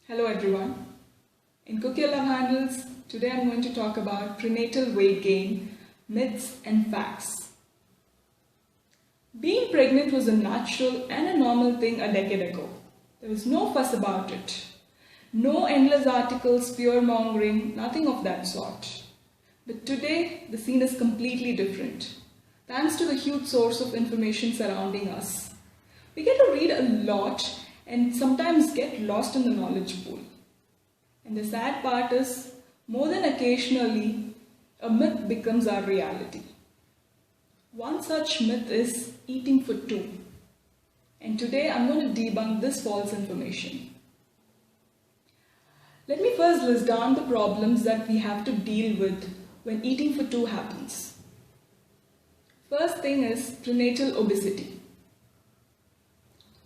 Hello everyone. In Cook Your Love Handles, today I'm going to talk about prenatal weight gain, myths and facts. Being pregnant was a natural and a normal thing a decade ago. There was no fuss about it. No endless articles, fear-mongering, nothing of that sort. But today, the scene is completely different. Thanks to the huge source of information surrounding us. We get to read a lot and sometimes get lost in the knowledge pool. And the sad part is, more than occasionally, a myth becomes our reality. One such myth is eating for two. And today I'm going to debunk this false information. Let me first list down the problems that we have to deal with when eating for two happens. First thing is prenatal obesity.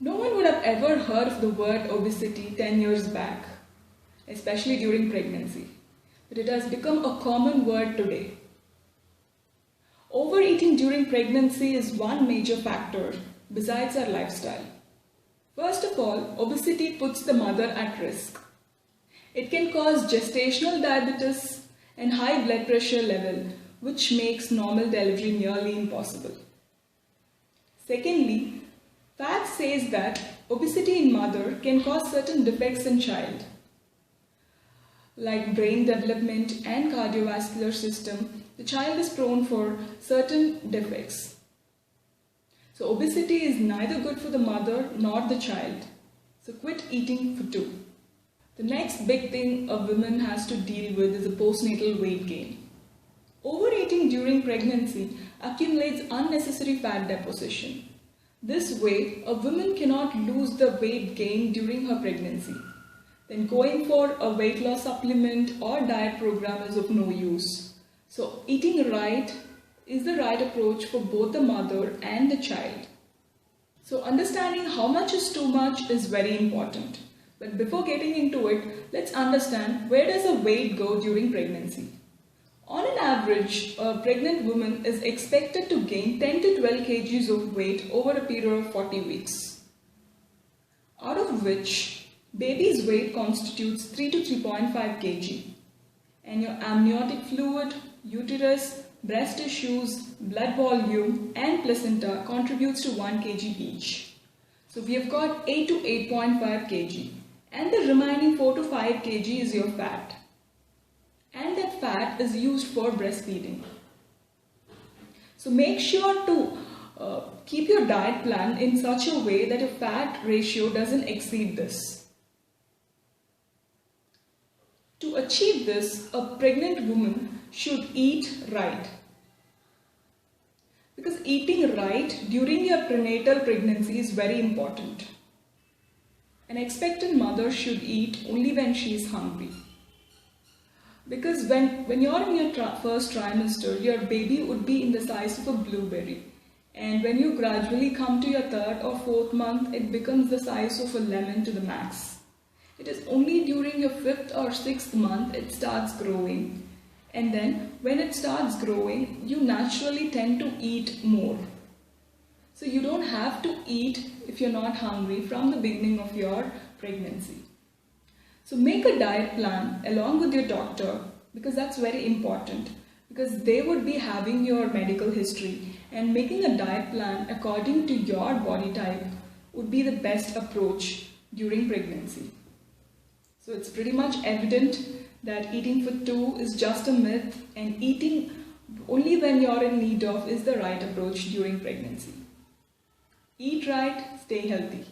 No one would have ever heard of the word obesity 10 years back, especially during pregnancy, but it has become a common word today. Overeating during pregnancy is one major factor besides our lifestyle. First of all, obesity puts the mother at risk. It can cause gestational diabetes and high blood pressure level, which makes normal delivery nearly impossible. Secondly, facts says that obesity in mother can cause certain defects in child, like brain development and cardiovascular system. The child is prone for certain defects. So obesity is neither good for the mother nor the child. So quit eating for two. The next big thing a woman has to deal with is the postnatal weight gain. Overeating during pregnancy accumulates unnecessary fat deposition. This way, a woman cannot lose the weight gained during her pregnancy. Then going for a weight loss supplement or diet program is of no use. So eating right is the right approach for both the mother and the child. So understanding how much is too much is very important. But before getting into it, let's understand where does the weight go during pregnancy. On an average, a pregnant woman is expected to gain 10 to 12 kgs of weight over a period of 40 weeks. Out of which, baby's weight constitutes 3 to 3.5 kg. And your amniotic fluid, uterus, breast tissues, blood volume and placenta contributes to 1 kg each. So we have got 8 to 8.5 kg. And the remaining 4 to 5 kg is your fat. And that fat is used for breastfeeding. So make sure to keep your diet plan in such a way that your fat ratio doesn't exceed this. To achieve this, a pregnant woman should eat right. Because eating right during your prenatal pregnancy is very important. An expectant mother should eat only when she is hungry. Because when you're in your first trimester, your baby would be in the size of a blueberry. And when you gradually come to your third or fourth month, it becomes the size of a lemon to the max. It is only during your fifth or sixth month it starts growing. And then when it starts growing, you naturally tend to eat more. So you don't have to eat if you're not hungry from the beginning of your pregnancy. So make a diet plan along with your doctor, because that's very important, because they would be having your medical history, and making a diet plan according to your body type would be the best approach during pregnancy. So it's pretty much evident that eating for two is just a myth, and eating only when you're in need of is the right approach during pregnancy. Eat right, stay healthy.